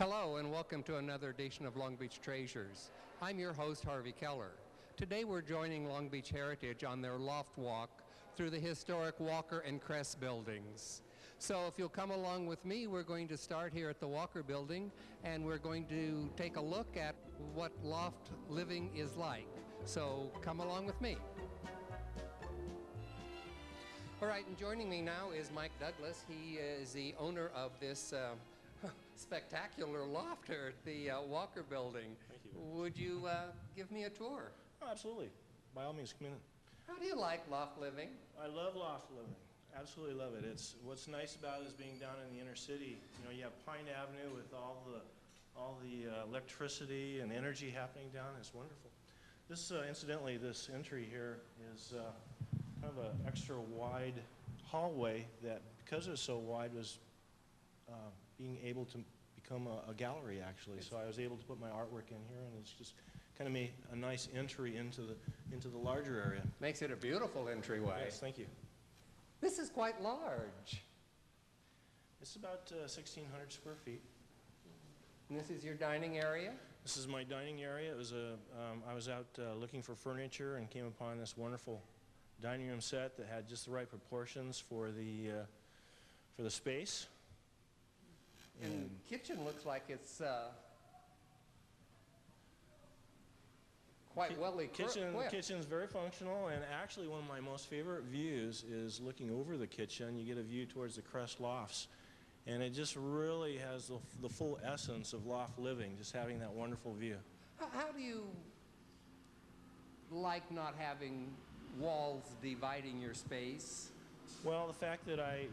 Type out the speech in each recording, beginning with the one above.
Hello and welcome to another edition of Long Beach Treasures. I'm your host, Harvey Keller. Today we're joining Long Beach Heritage on their Loft walk through the historic Walker and Crest buildings. So if you'll come along with me, we're going to start here at the Walker building and we're going to take a look at what loft living is like. So come along with me. All right, and joining me now is Mike Douglas. He is the owner of this spectacular loft here at the Walker building. Thank you. Would you give me a tour? Oh, absolutely. By all means, come in. How do you like loft living? I love loft living. Absolutely love it. It's what's nice about it is being down in the inner city. You know, you have Pine Avenue with all the electricity and energy happening down. It's wonderful. This, incidentally, this entry here is kind of an extra wide hallway that, because it was so wide, was being able to become a gallery, actually. So I was able to put my artwork in here, and it's just kind of made a nice entry into the larger area. Makes it a beautiful entryway. Yes, thank you. This is quite large. It's about 1,600 square feet. And this is your dining area? This is my dining area. It was I was out looking for furniture and came upon this wonderful dining room set that had just the right proportions for the space. And the kitchen looks like it's quite well equipped. Kitchen's very functional, and actually one of my most favorite views is looking over the kitchen. You get a view towards the Crest lofts, and it just really has the full essence of loft living, just having that wonderful view. How do you like not having walls dividing your space? Well, the fact that I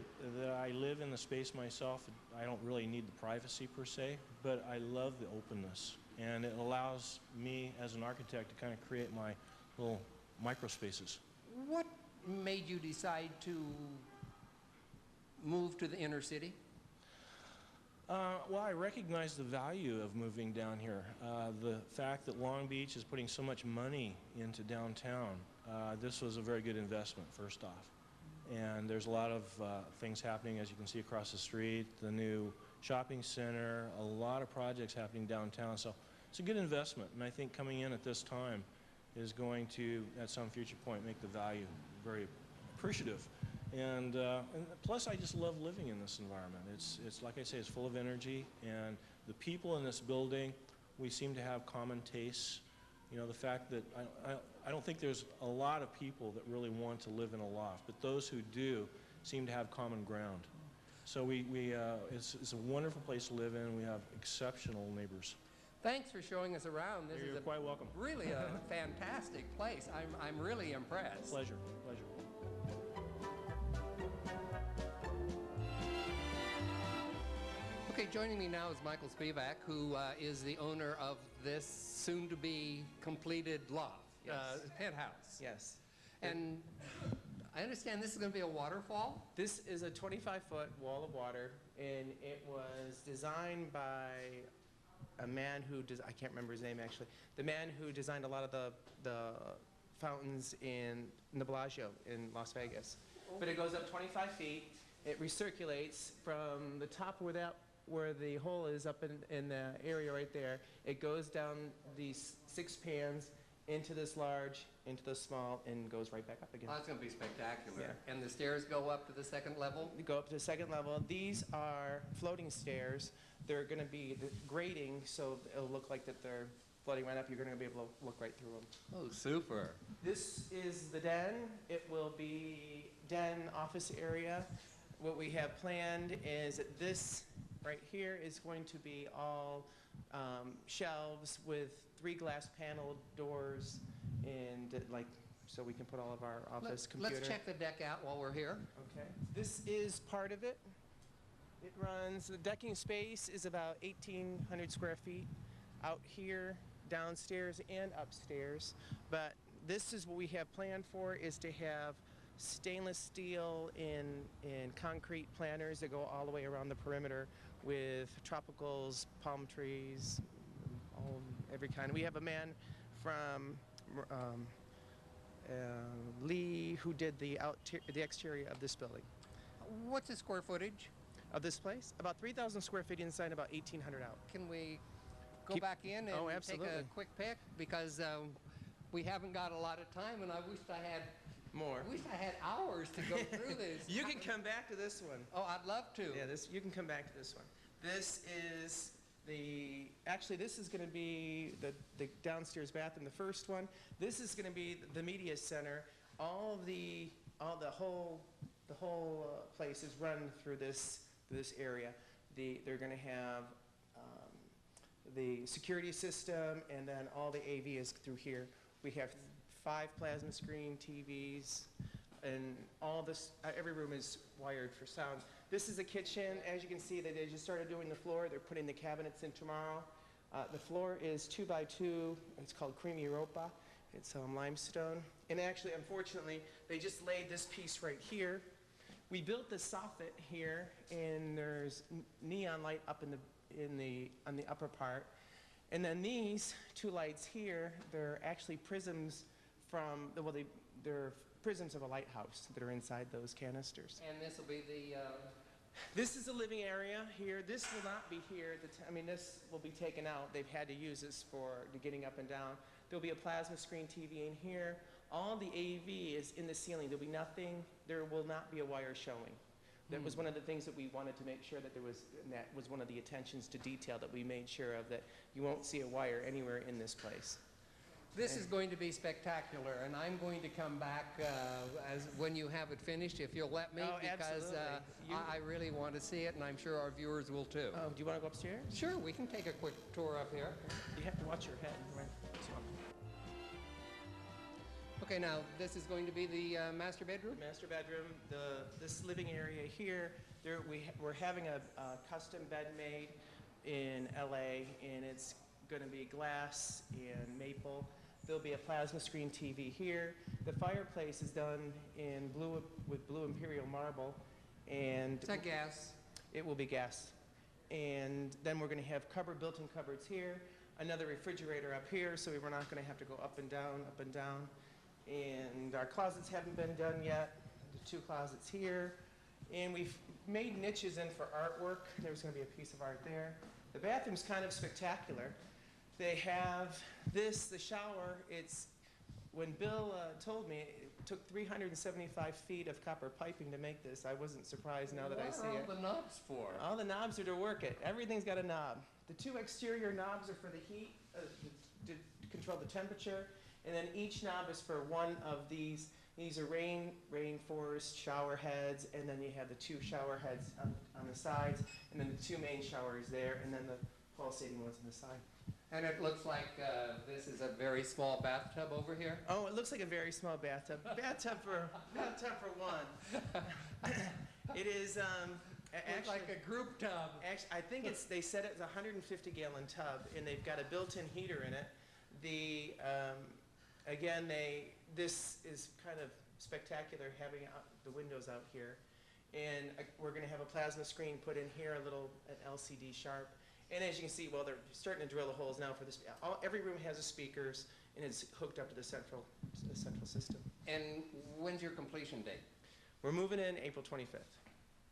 live in the space myself, I don't really need the privacy per se, but I love the openness. And it allows me as an architect to kind of create my little micro spaces. What made you decide to move to the inner city? Well, I recognize the value of moving down here. The fact that Long Beach is putting so much money into downtown, this was a very good investment, first off. And there's a lot of things happening, as you can see across the street, the new shopping center, a lot of projects happening downtown. So it's a good investment, and I think coming in at this time is going to, at some future point, make the value very appreciative. And plus, I just love living in this environment. It's like I say, it's full of energy, and the people in this building, we seem to have common tastes. You know, the fact that I don't think there's a lot of people that really want to live in a loft, but those who do seem to have common ground. So it's a wonderful place to live in. We have exceptional neighbors. Thanks for showing us around. This You're is quite welcome. Really a fantastic place. I'm really impressed. Pleasure, pleasure. Okay, joining me now is Michael Spivak, who is the owner of this soon-to-be completed loft, Yes. penthouse. Yes. And I understand this is going to be a waterfall? This is a 25-foot wall of water, and it was designed by a man who I can't remember his name actually. The man who designed a lot of the fountains in the Bellagio in Las Vegas. But it goes up 25 feet. It recirculates from the top where the hole is up in the area right there. It goes down these 6 pans into this large, into the small, and goes right back up again. Oh, that's going to be spectacular. Yeah. And the stairs go up to the second level? You go up to the second level. These are floating stairs. They're going to be grading, so it'll look like that they're floating right up. You're going to be able to look right through them. Oh, super. This is the den. It will be den office area. What we have planned is that this right here is going to be all shelves with 3 glass panel doors, and so we can put all of our office computer. Let's check the deck out while we're here. Okay. This is part of it. It runs, the decking space is about 1,800 square feet out here, downstairs and upstairs. But this is what we have planned for, is to have stainless steel and concrete planters that go all the way around the perimeter with tropicals, palm trees, every kind. We have a man from Lee who did the exterior of this building. What's the square footage? Of this place? About 3,000 square feet inside, about 1,800 out. Can we go Keep- back in and Oh, take absolutely. a quick pic? Because we haven't got a lot of time, and I wished I had More. hours to go through this. You can come back to this one. Oh, I'd love to. Yeah, you can come back to this one. This is actually this is going to be the downstairs bathroom, the first one. This is going to be the media center. The whole place is run through this area. They're going to have the security system, and then all the AV is through here. We have 5 plasma screen TVs, and all this, every room is wired for sound. This is a kitchen. As you can see, they just started doing the floor. They're putting the cabinets in tomorrow. The floor is 2 by 2. It's called Creamy Europa. It's limestone. And actually, unfortunately, they just laid this piece right here. We built the soffit here, and there's neon light up on the upper part. And then these 2 lights here, they're actually prisms from, they're prisms of a lighthouse that are inside those canisters. And this will be the... This is the living area here. This will not be here. This will be taken out. They've had to use this for getting up and down. There'll be a plasma screen TV in here. All the AV is in the ceiling. There'll be nothing. There will not be a wire showing. That was one of the things that we wanted to make sure that there was, and that was one of the attentions to detail that we made sure of, that you won't see a wire anywhere in this place. This is going to be spectacular, and I'm going to come back when you have it finished, if you'll let me, Oh, because absolutely. I really want to see it, and I'm sure our viewers will too. Oh, do you want to go upstairs? Sure, we can take a quick tour up here. You have to watch your head. Right? Okay, now this is going to be the master bedroom? Master bedroom, this living area here, we're having a custom bed made in LA, and it's going to be glass and maple. There'll be a plasma screen TV here. The fireplace is done in with blue imperial marble, and Is that gas? it will be gas. And then we're going to have built-in cupboards here, another refrigerator up here, so we're not going to have to go up and down, up and down. And our closets haven't been done yet. The 2 closets here. And we've made niches in for artwork. There's going to be a piece of art there. The bathroom's kind of spectacular. They have the shower. When Bill told me, it took 375 feet of copper piping to make this. I wasn't surprised now that I see it. What are all the knobs for? All the knobs are to work it. Everything's got a knob. The 2 exterior knobs are for the heat, to control the temperature. And then each knob is for one of these. These are rainforest shower heads, and then you have the 2 shower heads on the sides, and then the 2 main showers there, and then the pulsating ones on the side. And it looks like this is a very small bathtub over here. Oh, it looks like a very small bathtub. bathtub for one. It is Looks actually like a group tub. Actually, I think they said it's a 150-gallon tub, and they've got a built-in heater in it. Again, this is kind of spectacular having the windows out here. And we're going to have a plasma screen put in here, an LCD sharp. And as you can see, well, they're starting to drill the holes now for this. Every room has speakers, and it's hooked up to the central system. And when's your completion date? We're moving in April 25th.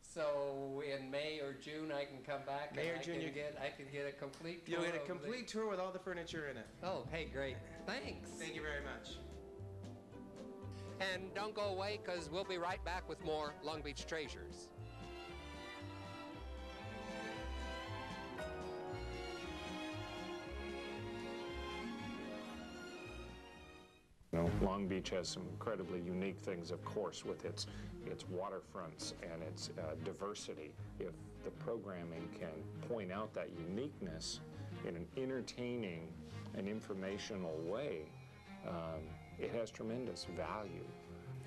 So in May or June, I can come back May or and June, I can get a complete tour. You'll get a of complete tour with all the furniture in it. Oh, hey, great. Thanks. Thank you very much. And don't go away, because we'll be right back with more Long Beach Treasures. Long Beach has some incredibly unique things, of course, with its waterfronts and its diversity. If the programming can point out that uniqueness in an entertaining and informational way, it has tremendous value.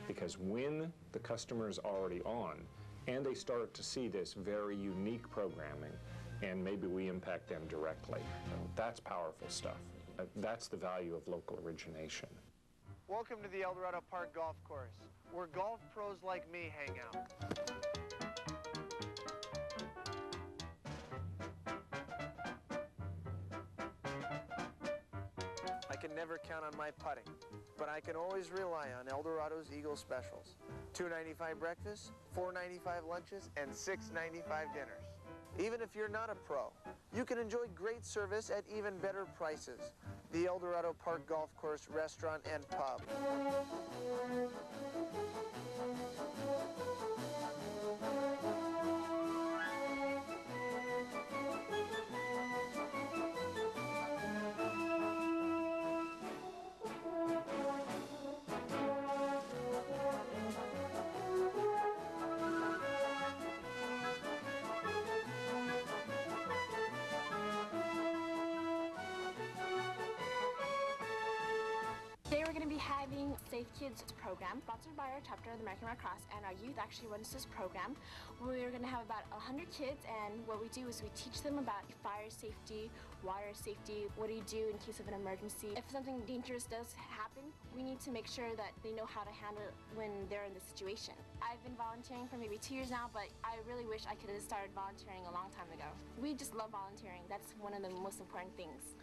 Because when the customer is already on and they start to see this very unique programming, and maybe we impact them directly, that's powerful stuff. That's the value of local origination. Welcome to the El Dorado Park Golf Course, where golf pros like me hang out. I can never count on my putting. but I can always rely on Eldorado's Eagle specials. $2.95 breakfast, $4.95 lunches, and $6.95 dinners. Even if you're not a pro, you can enjoy great service at even better prices. The Eldorado Park Golf Course Restaurant and Pub. Today we're going to be having Safe Kids program sponsored by our chapter of the American Red Cross, and our youth actually runs this program. We're going to have about 100 kids, and what we do is we teach them about fire safety, water safety, what do you do in case of an emergency. If something dangerous does happen, we need to make sure that they know how to handle it when they're in the situation. I've been volunteering for maybe 2 years now, but I really wish I could have started volunteering a long time ago. We just love volunteering. That's one of the most important things.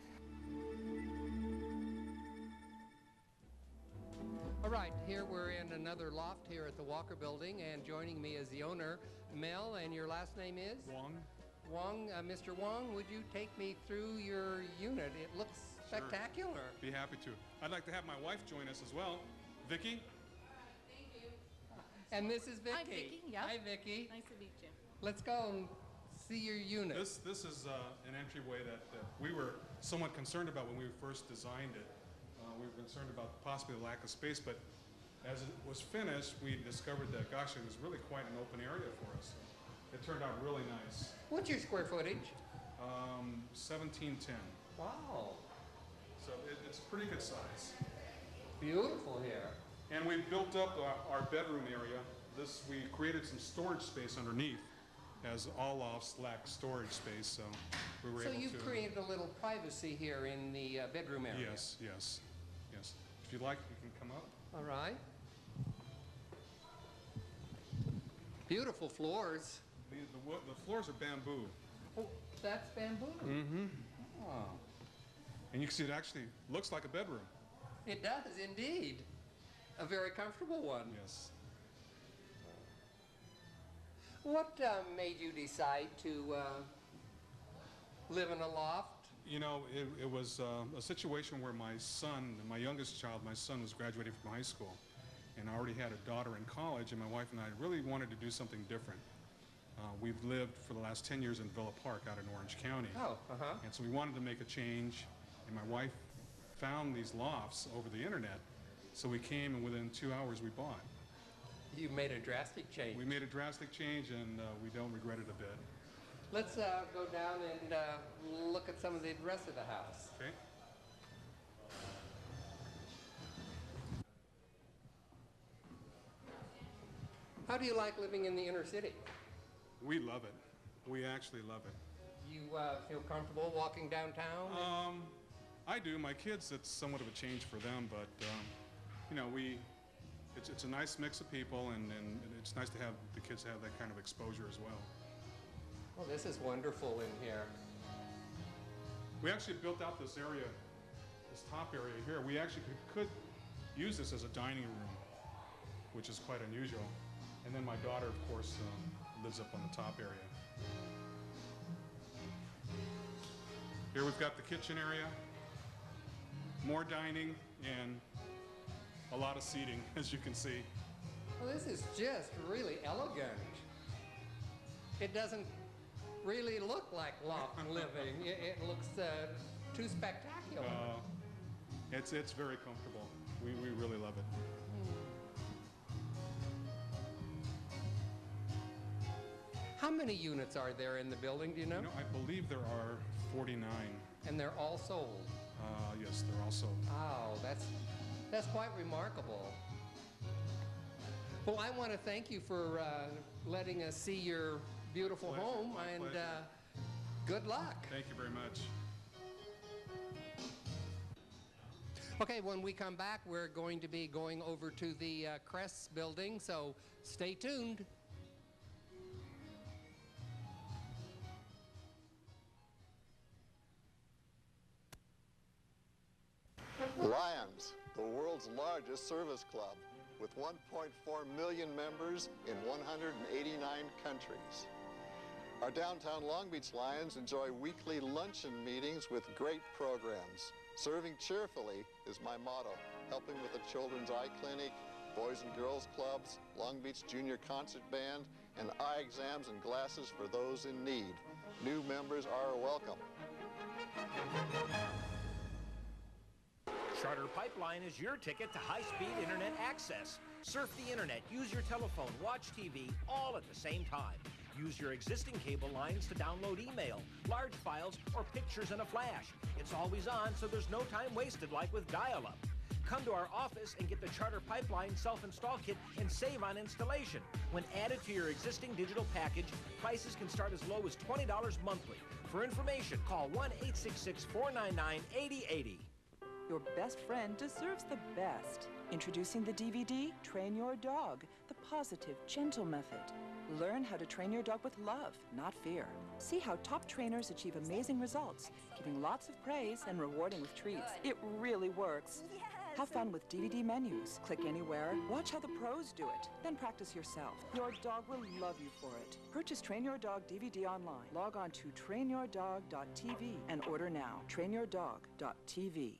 All right, here we're in another loft here at the Walker Building, and joining me is the owner, Mel, and your last name is? Wong. Wong. Mr. Wong, would you take me through your unit? It looks spectacular. Sure. Be happy to. I'd like to have my wife join us as well. Vicki? Thank you. And this is Vicki. Hi, Vicki. Yep. Hi, Vicki. Nice to meet you. Let's go and see your unit. This is an entryway that we were somewhat concerned about when we first designed it. We were concerned about possibly the lack of space, but as it was finished, we discovered that, gosh, it was really quite an open area for us. It turned out really nice. What's your square footage? 1710. Wow. So it's a pretty good size. Beautiful here. And we built up our bedroom area. We created some storage space underneath, as all lofts lack storage space, so we were able to. So you've created a little privacy here in the bedroom area. Yes. If you'd like, you can come up. All right. Beautiful floors. The floors are bamboo. Oh, that's bamboo. Mm-hmm. Oh. And you can see it actually looks like a bedroom. It does indeed. A very comfortable one. Yes. What made you decide to live in a loft? You know, it was a situation where my son, my youngest child, my son was graduating from high school, and I already had a daughter in college, and my wife and I really wanted to do something different. We've lived for the last 10 years in Villa Park out in Orange County. Oh, And so we wanted to make a change, and my wife found these lofts over the internet, so we came, and within 2 hours we bought. You made a drastic change. We made a drastic change, and we don't regret it a bit. Let's go down and look at some of the rest of the house. Okay. How do you like living in the inner city? We love it. We actually love it. You feel comfortable walking downtown? I do. My kids, it's somewhat of a change for them, but you know, it's a nice mix of people, and it's nice to have the kids have that kind of exposure as well. Well, this is wonderful in here. We actually built out this area, this top area here. We actually could use this as a dining room, which is quite unusual. And then my daughter, of course, lives up on the top area. Here we've got the kitchen area, more dining, and a lot of seating, as you can see. Well, this is just really elegant. It doesn't really look like loft living. It looks too spectacular. It's very comfortable. We really love it. How many units are there in the building, do you know? You know, I believe there are 49. And they're all sold? Yes, they're all sold. Wow, that's quite remarkable. Well, I want to thank you for letting us see your beautiful Pleasure, home, my and pleasure. good luck. Thank you very much. Okay, when we come back, we're going to be going over to the Crest building, so stay tuned. Lions, the world's world's largest service club with 1.4 million members in 189 countries. Our downtown Long Beach Lions enjoy weekly luncheon meetings with great programs. Serving cheerfully is my motto, helping with the Children's Eye Clinic, Boys and Girls Clubs, Long Beach Junior Concert Band, and eye exams and glasses for those in need. New members are welcome. Charter Pipeline is your ticket to high-speed internet access. Surf the internet, use your telephone, watch TV, all at the same time. Use your existing cable lines to download email, large files, or pictures in a flash. It's always on, so there's no time wasted like with dial-up. Come to our office and get the Charter Pipeline self-install kit and save on installation. When added to your existing digital package, prices can start as low as $20 monthly. For information, call 1-866-499-8080. Your best friend deserves the best. Introducing the DVD, Train Your Dog, the positive, gentle method. Learn how to train your dog with love, not fear. See how top trainers achieve amazing results, giving lots of praise and rewarding with treats. It really works. Yes. Have fun with DVD menus. Click anywhere. Watch how the pros do it. Then practice yourself. Your dog will love you for it. Purchase Train Your Dog DVD online. Log on to trainyourdog.tv and order now. trainyourdog.tv.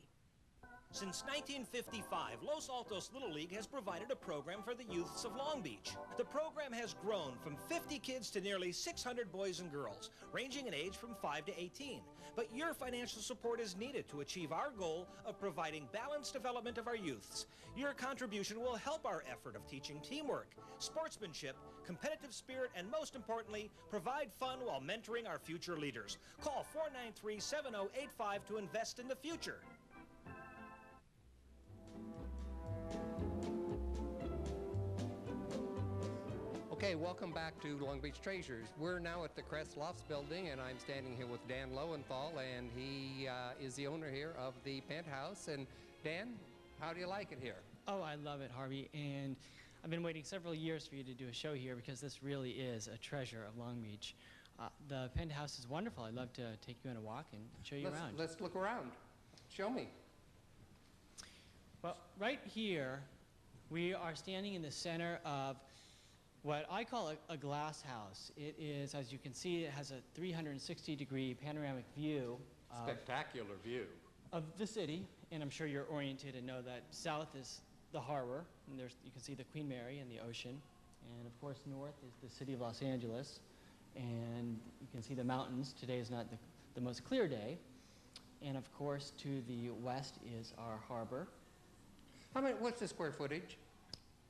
Since 1955, Los Altos Little League has provided a program for the youths of Long Beach. The program has grown from 50 kids to nearly 600 boys and girls, ranging in age from 5 to 18. But your financial support is needed to achieve our goal of providing balanced development of our youths. Your contribution will help our effort of teaching teamwork, sportsmanship, competitive spirit, and most importantly, provide fun while mentoring our future leaders. Call 493-7085 to invest in the future. Okay, welcome back to Long Beach Treasures. We're now at the Crest Lofts building, and I'm standing here with Dan Lowenthal, and he is the owner here of the penthouse. And Dan, how do you like it here? Oh, I love it, Harvey, and I've been waiting several years for you to do a show here because this really is a treasure of Long Beach. The penthouse is wonderful. I'd love to take you on a walk and show you around. Let's look around. Show me. Well, right here, we are standing in the center of what I call a glass house. It is, as you can see, it has a 360-degree panoramic view. Spectacular view. Of the city, and I'm sure you're oriented and know that south is the harbor, and you can see the Queen Mary and the ocean, and of course north is the city of Los Angeles, and you can see the mountains. Today is not the most clear day, and of course to the west is our harbor. What's the square footage?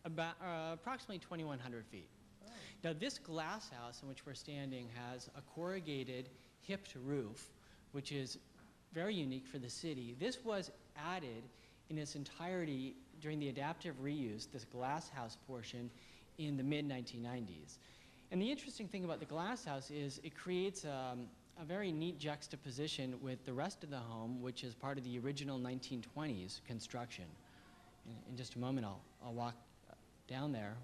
About approximately 2,100 feet. Oh. Now this glass house in which we're standing has a corrugated hipped roof, which is very unique for the city. This was added in its entirety during the adaptive reuse, this glass house portion, in the mid-1990s. And the interesting thing about the glass house is it creates a very neat juxtaposition with the rest of the home, which is part of the original 1920s construction. In just a moment, I'll walk down there.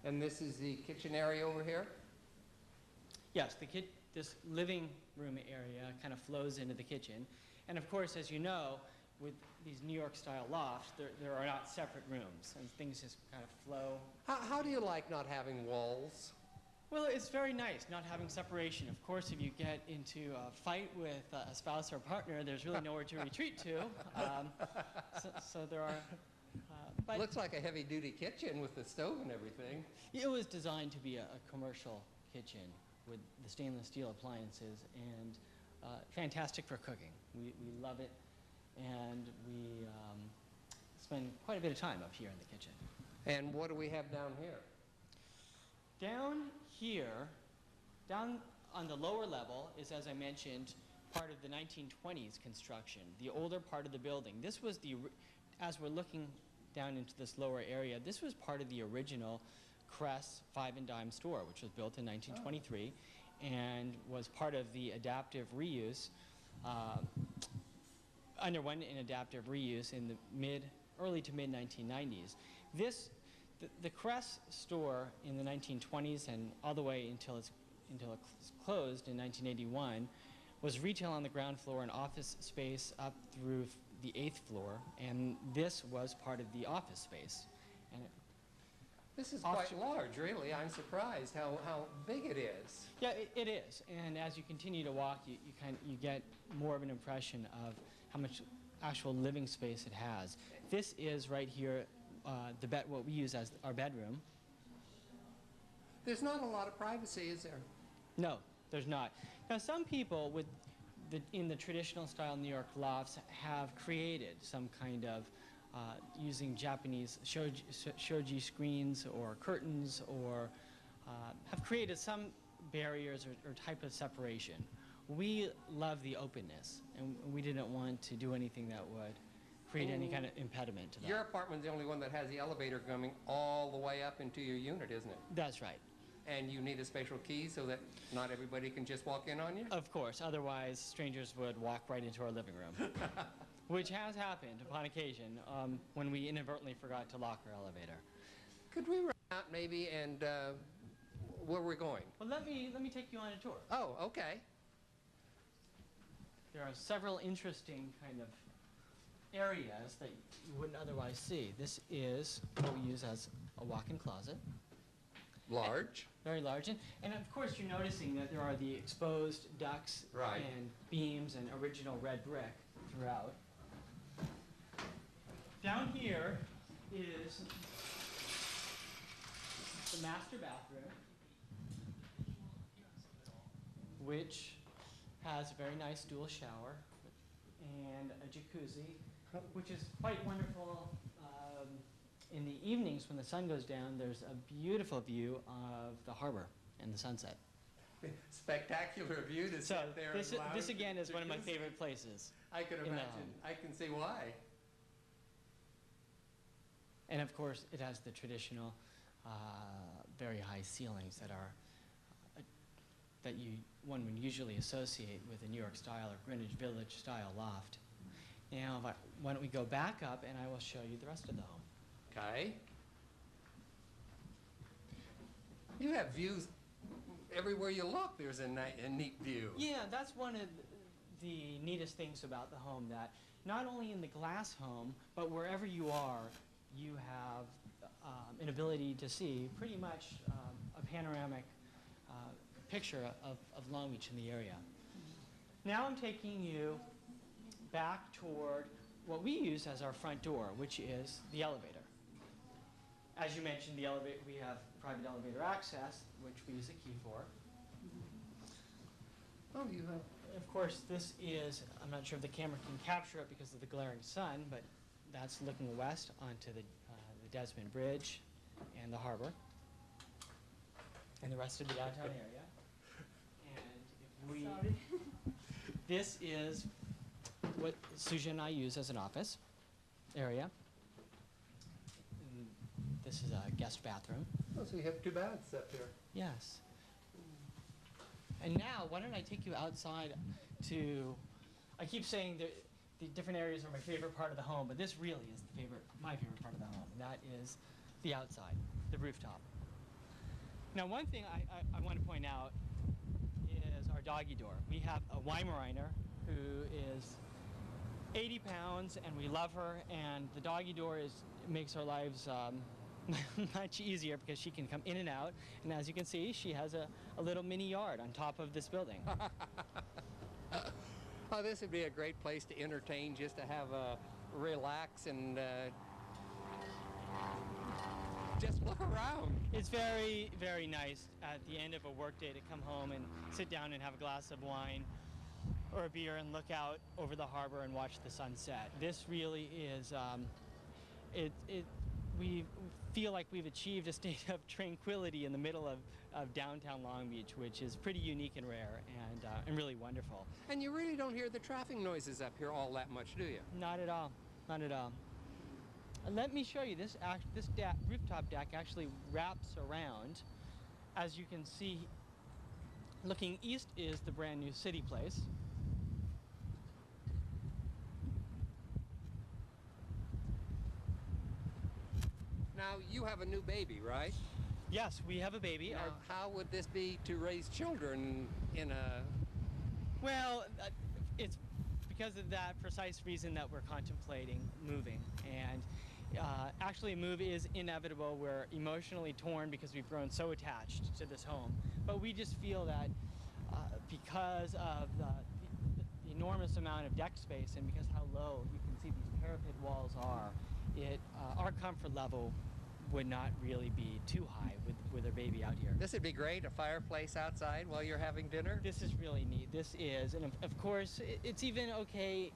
And this is the kitchen area over here? Yes, this living room area kind of flows into the kitchen. And of course, as you know, with these New York style lofts, there are not separate rooms, and things just kind of flow. How do you like not having walls? Well, it's very nice not having separation. Of course, if you get into a fight with a spouse or partner, there's really nowhere to retreat to. So there are... But looks like a heavy-duty kitchen with the stove and everything. It was designed to be a commercial kitchen with the stainless steel appliances, and fantastic for cooking. We love it, and we spend quite a bit of time up here in the kitchen. And what do we have down here? Down here, down on the lower level is, as I mentioned, part of the 1920s construction, the older part of the building. This was as we're looking down into this lower area, this was part of the original Crest 5 and Dime store, which was built in 1923 and was part of the adaptive reuse, underwent an adaptive reuse in the early to mid 1990s. The Crest store in the 1920s and all the way until it closed in 1981 was retail on the ground floor and office space up through the 8th floor, and this was part of the office space. And This is quite large, really. I'm surprised how big it is. yeah, it is. And as you continue to walk, you get more of an impression of how much actual living space it has. This is right here what we use as our bedroom. There's not a lot of privacy, is there? No, there's not. Now, some people in the traditional style New York lofts have created some kind of using Japanese shoji screens or curtains, or have created some barriers or type of separation. We love the openness, and we didn't want to do anything that would create any kind of impediment to that. Your apartment's the only one that has the elevator coming all the way up into your unit, isn't it? That's right. And you need a special key so that not everybody can just walk in on you? Of course, otherwise strangers would walk right into our living room. Which has happened upon occasion when we inadvertently forgot to lock our elevator. Could we run out maybe and where we're going? Well, let me take you on a tour. Oh, okay. There are several interesting kind of areas that you wouldn't otherwise see. This is what we use as a walk-in closet. Large. Very large. And of course you're noticing that there are the exposed ducts and beams and original red brick throughout. Down here is the master bathroom, which has a very nice dual shower and a jacuzzi, which is quite wonderful. In the evenings when the sun goes down, there's a beautiful view of the harbor and the sunset. Spectacular view to sit there. This again is one of my favorite places. I can imagine. I can see why. And of course, it has the traditional, very high ceilings that are one would usually associate with a New York style or Greenwich Village style loft. Now, why don't we go back up and I will show you the rest of the home. Okay. You have views everywhere you look. There's a neat view. Yeah, that's one of the neatest things about the home, that not only in the glass home, but wherever you are, you have an ability to see pretty much a panoramic picture of Long Beach in the area. Now I'm taking you back toward what we use as our front door, which is the elevator. As you mentioned, the elevator, we have private elevator access, which we use a key for. Oh, you have. Of course, this is, I'm not sure if the camera can capture it because of the glaring sun, but that's looking west onto the Desmond Bridge and the harbor and the rest of the downtown area. And if we, this is what Suja and I use as an office area. This is a guest bathroom. Oh, so you have 2 baths up here. Yes. And now, why don't I take you outside to, I keep saying that the different areas are my favorite part of the home, but this really is my favorite part of the home, and that is the outside, the rooftop. Now, one thing I want to point out is our doggy door. We have a Weimaraner who is 80 pounds, and we love her, and the doggy door makes our lives much easier because she can come in and out, and as you can see, she has a little mini yard on top of this building. Oh, this would be a great place to entertain, just to have a relax and just look around. It's very, very nice at the end of a workday to come home and sit down and have a glass of wine or a beer and look out over the harbor and watch the sunset. This really is, we feel like we've achieved a state of tranquility in the middle of downtown Long Beach, which is pretty unique and rare and really wonderful. And you really don't hear the traffic noises up here all that much, do you? Not at all, not at all. Let me show you, this rooftop deck actually wraps around. As you can see, looking east is the brand new City Place. Now, you have a new baby, right? Yes, we have a baby. Now, how would this be to raise children in a... Well, it's because of that precise reason that we're contemplating moving. And actually, a move is inevitable. We're emotionally torn because we've grown so attached to this home. But we just feel that because of the enormous amount of deck space and because how low you can see these parapet walls are, our comfort level would not really be too high with our baby out here. This would be great, a fireplace outside while you're having dinner. This is really neat. This is, and of course, it's even okay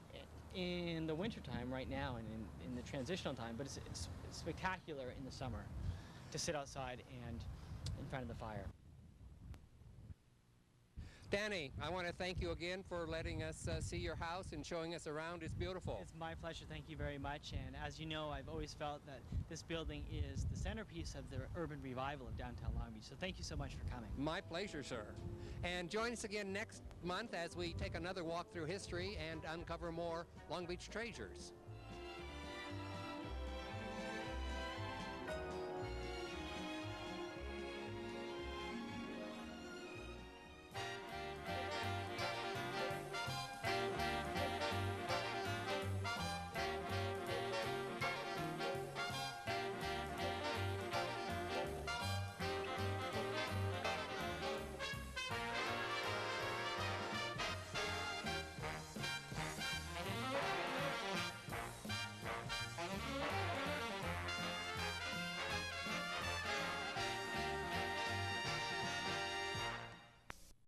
in the wintertime right now and in the transitional time, but it's spectacular in the summer to sit outside and in front of the fire. Danny, I want to thank you again for letting us see your house and showing us around. It's beautiful. It's my pleasure. Thank you very much. And as you know, I've always felt that this building is the centerpiece of the urban revival of downtown Long Beach. So thank you so much for coming. My pleasure, sir. And join us again next month as we take another walk through history and uncover more Long Beach treasures.